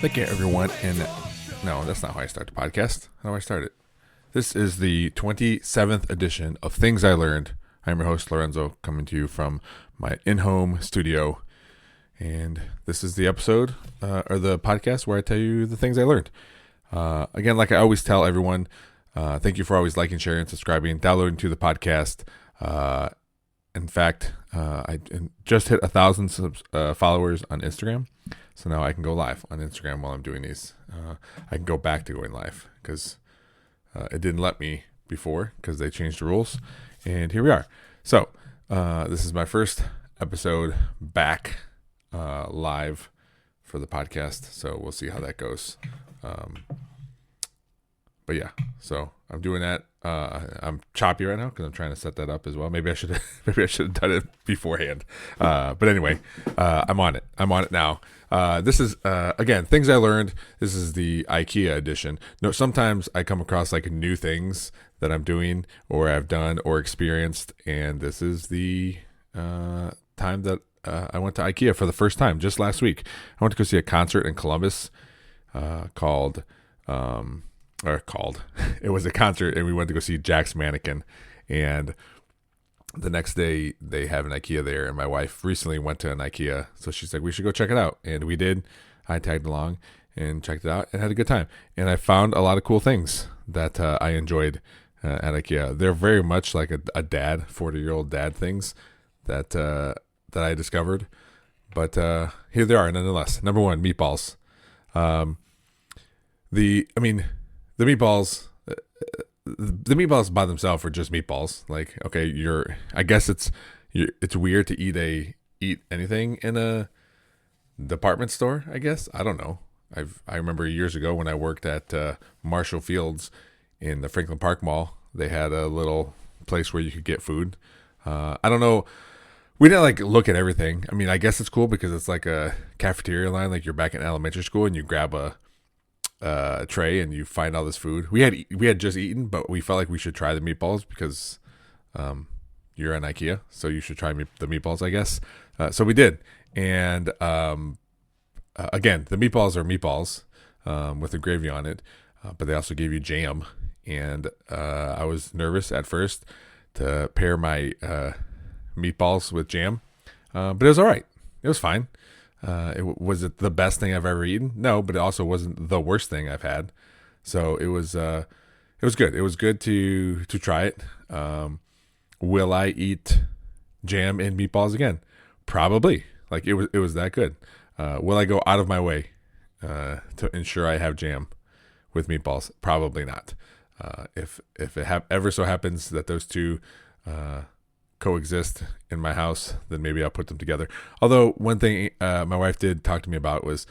Thank you, everyone. And no, that's not how I start the podcast. How do I start it? This is the 27th edition of Things I Learned. I'm your host, Lorenzo, coming to you from my in-home studio. And this is the episode, or the podcast, where I tell you the things I learned. Again, like I always tell everyone, thank you for always liking, sharing, subscribing, downloading to the podcast. In fact, I just hit 1,000 followers on Instagram. So now I can go live on Instagram while I'm doing these. I can go back to going live because it didn't let me before because they changed the rules. And here we are. So this is my first episode back live for the podcast. So we'll see how that goes. But yeah, so I'm doing that. I'm choppy right now because I'm trying to set that up as well. Maybe I should have done it beforehand. But anyway, I'm on it. I'm on it now. This is again things I learned. This is the IKEA edition. No, sometimes I come across like new things that I'm doing or I've done or experienced, and this is the time that I went to IKEA for the first time just last week. I went to go see a concert in Columbus it was a concert, and we went to go see Jack's Mannequin, and the next day they have an IKEA there, and my wife recently went to an IKEA, so she's like, we should go check it out, and we did. I tagged along and checked it out and had a good time, and I found a lot of cool things that I enjoyed at IKEA. They're very much like a dad, 40-year-old dad things that I discovered, but here they are nonetheless. Number one, meatballs. The meatballs by themselves are just meatballs. Like, okay, I guess it's weird to eat anything in a department store, I guess. I don't know. I remember years ago when I worked at Marshall Fields in the Franklin Park Mall, they had a little place where you could get food. I don't know. We didn't like look at everything. I mean, I guess it's cool because it's like a cafeteria line, like you're back in elementary school and you grab a tray and you find all this food. We had just eaten, but we felt like we should try the meatballs because you're in IKEA, so you should try the meatballs, I guess. So we did, and again, the meatballs are meatballs with the gravy on it, but they also gave you jam, and I was nervous at first to pair my meatballs with jam, but it was all right. It was fine. Was it the best thing I've ever eaten? No, but it also wasn't the worst thing I've had. So it was good. It was good to try it. Will I eat jam and meatballs again? Probably. Like it was that good. Will I go out of my way to ensure I have jam with meatballs? Probably not. If it ever so happens that those two coexist in my house, then maybe I'll put them together. Although one thing my wife did talk to me about was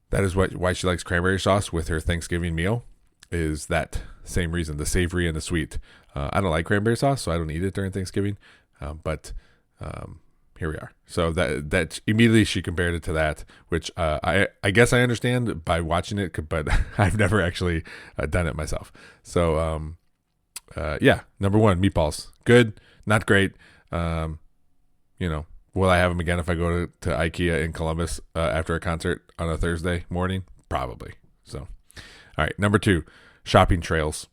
that is why she likes cranberry sauce with her Thanksgiving meal, is that same reason, the savory and the sweet. I don't like cranberry sauce, so I don't eat it during Thanksgiving, but here we are. So that immediately she compared it to that, which I guess I understand by watching it, but I've never actually done it myself. So yeah, number one, meatballs. Good. Not great. Will I have them again if I go to IKEA in Columbus after a concert on a Thursday morning? Probably. So, all right. Number two, shopping trails.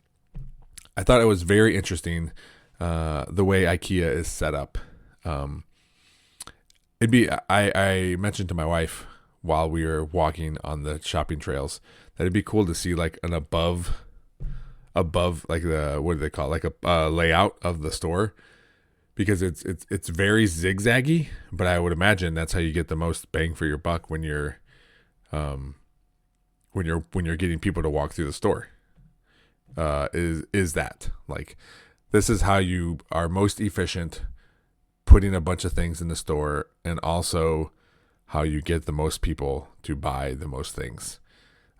I thought it was very interesting the way IKEA is set up. I mentioned to my wife while we were walking on the shopping trails that it'd be cool to see like an above like what do they call it? Like a layout of the store. Because it's very zigzaggy, but I would imagine that's how you get the most bang for your buck when you're getting people to walk through the store. Is that like this is how you are most efficient putting a bunch of things in the store, and also how you get the most people to buy the most things.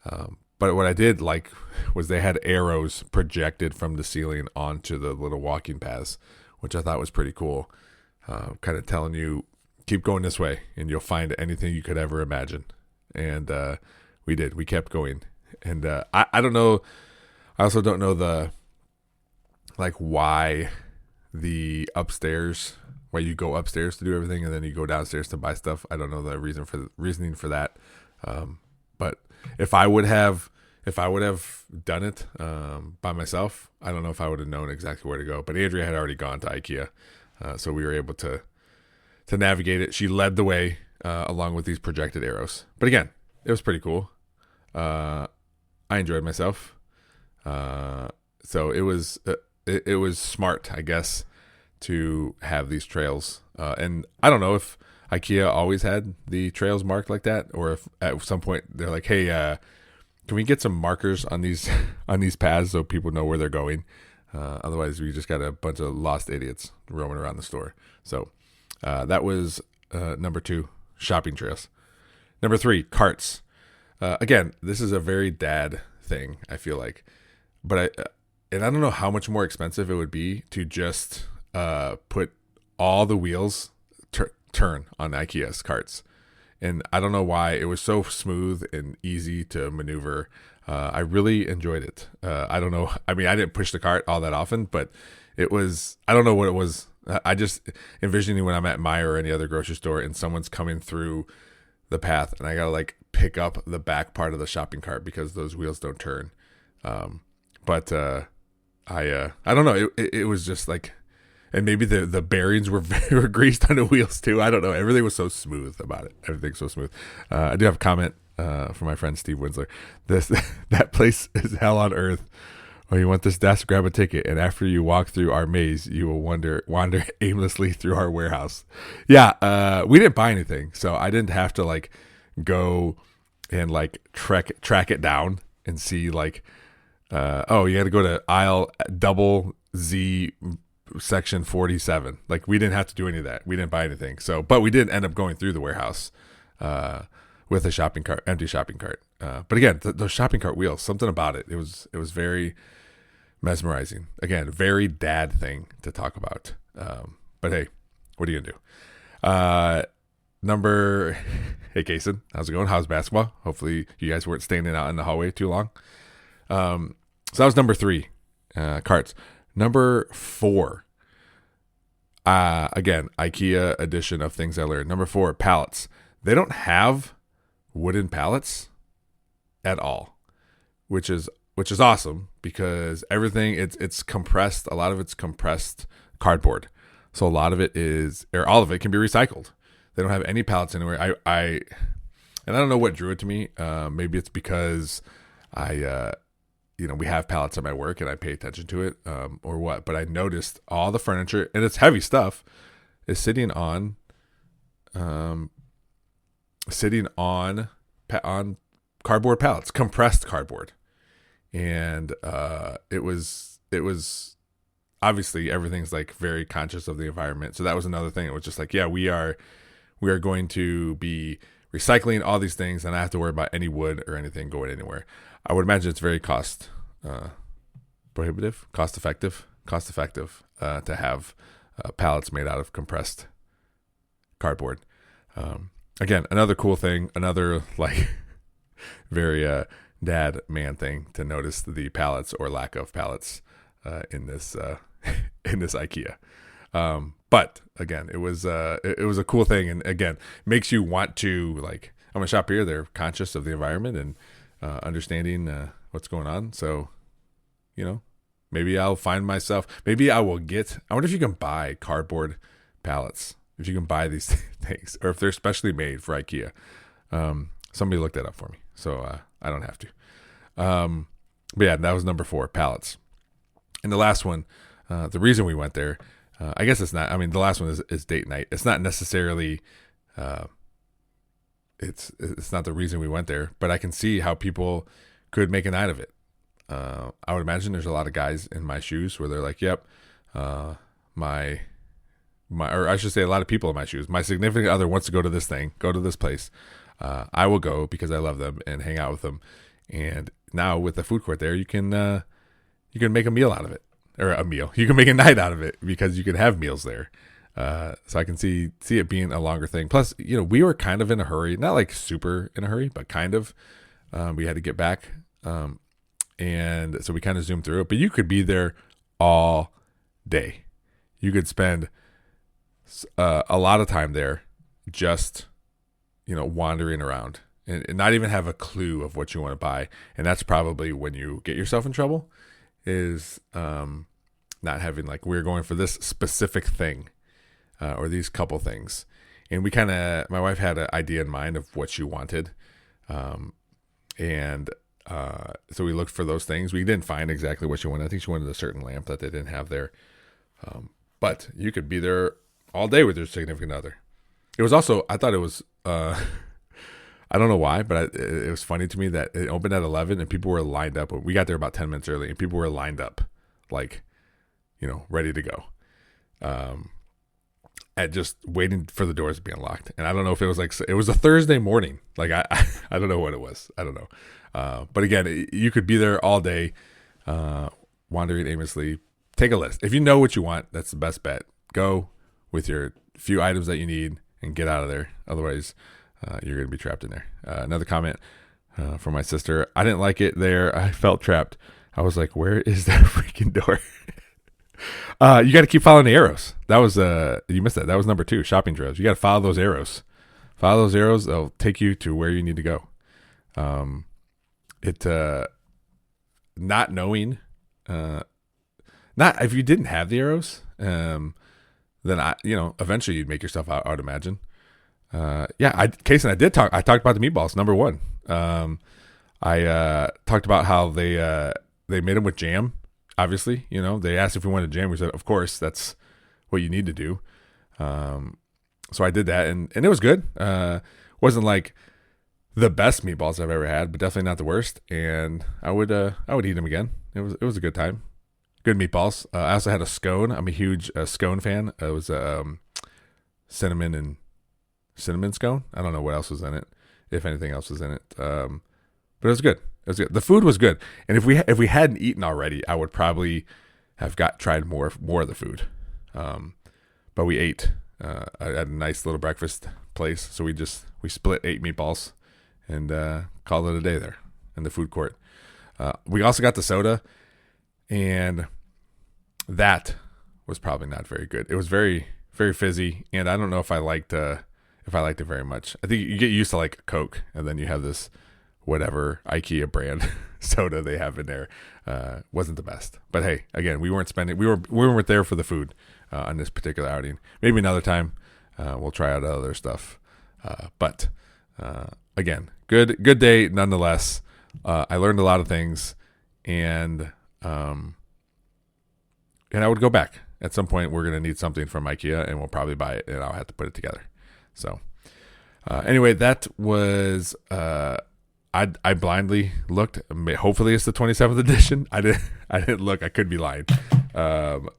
But what I did like was they had arrows projected from the ceiling onto the little walking paths, which I thought was pretty cool. Kind of telling you, keep going this way and you'll find anything you could ever imagine. And we did. We kept going. And I don't know. I also don't know why why you go upstairs to do everything and then you go downstairs to buy stuff. I don't know the reasoning for that. But if I would have done it by myself, I don't know if I would have known exactly where to go. But Andrea had already gone to IKEA, so we were able to navigate it. She led the way along with these projected arrows. But again, it was pretty cool. I enjoyed myself. So it was smart, I guess, to have these trails. And I don't know if IKEA always had the trails marked like that, or if at some point they're like, hey, can we get some markers on these paths so people know where they're going? Otherwise, we just got a bunch of lost idiots roaming around the store. So that was number 2, shopping trails. Number 3, carts. Again, this is a very dad thing, I feel like. But I don't know how much more expensive it would be to just put all the wheels turn on IKEA's carts. And I don't know why it was so smooth and easy to maneuver. I really enjoyed it. I don't know. I mean, I didn't push the cart all that often, but it was, I don't know what it was. I just envisioning when I'm at Meijer or any other grocery store and someone's coming through the path and I got to like pick up the back part of the shopping cart because those wheels don't turn. But I don't know. It was just like, and maybe the bearings were greased on the wheels too. I don't know. Everything was so smooth about it. Everything's so smooth. I do have a comment from my friend Steve Winsler. That place is hell on earth. Well, you want this desk, grab a ticket, and after you walk through our maze, you will wander aimlessly through our warehouse. Yeah, we didn't buy anything, so I didn't have to like go and like track it down and see like, oh, you got to go to aisle double Z section 47. Like we didn't have to do any of that. We didn't buy anything. So, but we did end up going through the warehouse with a shopping cart, empty shopping cart. But again, those shopping cart wheels, something about it. It was very mesmerizing. Again, very dad thing to talk about. But hey, what are you gonna do? Hey Kason, how's it going? How's basketball? Hopefully you guys weren't standing out in the hallway too long. So that was number 3, carts. Number 4, again, IKEA edition of things I learned. Number 4, pallets. They don't have wooden pallets at all, which is awesome because everything it's compressed. A lot of it's compressed cardboard, so a lot of it is, or all of it, can be recycled. They don't have any pallets anywhere. And I don't know what drew it to me. Maybe it's because we have pallets at my work and I pay attention to it, or what. But I noticed all the furniture, and it's heavy stuff, is sitting on cardboard pallets, compressed cardboard. And it was obviously everything's like very conscious of the environment. So that was another thing. It was just like, yeah, we are going to be recycling all these things, and I don't have to worry about any wood or anything going anywhere. I would imagine it's very cost effective to have pallets made out of compressed cardboard. Again, another cool thing, another like very dad man thing to notice the pallets or lack of pallets in this IKEA. But again, it was a cool thing, and again, makes you want to like, I'm gonna shop here. They're conscious of the environment and understanding what's going on. So, maybe I'll find myself. Maybe I will get. I wonder if you can buy cardboard pallets. If you can buy these things, or if they're specially made for IKEA. Somebody looked that up for me, so I don't have to. But yeah, that was number 4, pallets. And the last one, the reason we went there, I guess it's not. I mean, the last one is date night. It's not necessarily. It's not the reason we went there, but I can see how people could make a night of it. I would imagine there's a lot of guys in my shoes where they're like, "Yep, my." Or I should say, a lot of people in my shoes. My significant other wants to go to this thing, go to this place. I will go because I love them and hang out with them. And now with the food court there, you can make a meal out of it, or a meal. You can make a night out of it because you can have meals there. So I can see it being a longer thing. Plus, we were kind of in a hurry, not like super in a hurry, but kind of. We had to get back, and so we kind of zoomed through it. But you could be there all day. You could spend a lot of time there, just wandering around and not even have a clue of what you want to buy. And that's probably when you get yourself in trouble, is not having like, we're going for this specific thing or these couple things. And my wife had an idea in mind of what she wanted. And so we looked for those things. We didn't find exactly what she wanted. I think she wanted a certain lamp that they didn't have there. But you could be there all day with your significant other. It was also, I thought it was, I don't know why, but it was funny to me that it opened at 11 and people were lined up. We got there about 10 minutes early and people were lined up, like, ready to go. At just waiting for the doors to be unlocked. And I don't know if it was it was a Thursday morning. Like, I don't know what it was. I don't know. But again, you could be there all day, wandering aimlessly. Take a list. If you know what you want, that's the best bet. Go with your few items that you need and get out of there. Otherwise, you're going to be trapped in there. Another comment from my sister. I didn't like it there. I felt trapped. I was like, where is that freaking door? You got to keep following the arrows. That was, you missed that. That was number 2, shopping trails. You got to follow those arrows. Follow those arrows. They'll take you to where you need to go. Not knowing, not if you didn't have the arrows, then eventually you'd make yourself out, I would imagine. Case and I talked about the meatballs, number 1. I talked about how they made them with jam. Obviously, they asked if we wanted jam. We said, of course, that's what you need to do. So I did that and it was good. Wasn't like the best meatballs I've ever had, but definitely not the worst. And I would eat them again. It was a good time. Good meatballs. I also had a scone. I'm a huge scone fan. It was cinnamon scone. I don't know what else was in it, if anything else was in it. But it was good. It was good. The food was good. And if we hadn't eaten already, I would probably have tried more of the food. But we ate at a nice little breakfast place. So we split 8 meatballs and called it a day there in the food court. We also got the soda, and that was probably not very good. It was very, very fizzy, and I don't know if I liked it very much. I think you get used to like Coke, and then you have this whatever IKEA brand soda they have in there. Wasn't the best. But hey, again, we weren't there for the food on this particular outing. Maybe another time we'll try out other stuff. But again, good day nonetheless. I learned a lot of things, and I would go back. At some point, we're going to need something from IKEA, and we'll probably buy it, and I'll have to put it together. So anyway, that was... I blindly looked. Hopefully it's the 27th edition. I didn't look. I could be lying. Another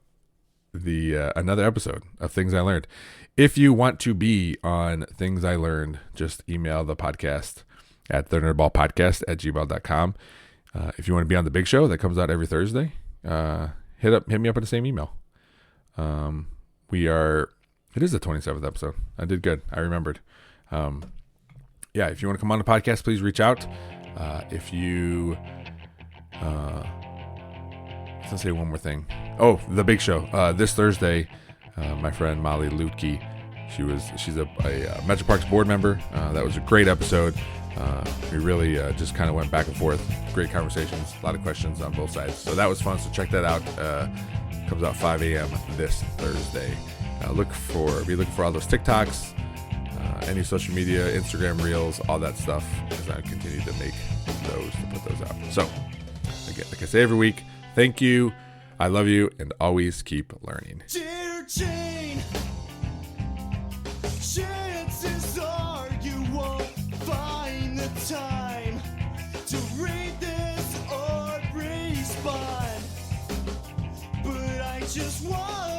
episode of Things I Learned. If you want to be on Things I Learned, just email the podcast at thenerdballpodcast@gmail.com. If you want to be on the big show that comes out every Thursday, hit me up at the same email. It is the 27th episode. I did good. I remembered. If you want to come on the podcast, please reach out. If you, let's say one more thing. Oh, the big show. This Thursday, my friend Molly Lutke, she's a Metro Parks board member. That was a great episode. We really just kind of went back and forth. Great conversations, a lot of questions on both sides. So that was fun. So check that out. Comes out 5 a.m. this Thursday. Be looking for all those TikToks. Any social media, Instagram Reels, all that stuff, as I continue to make those, to put those out. So, again, like I say every week, thank you, I love you, and always keep learning. Dear Jane, chances are you won't find the time to read this or respond, but I just want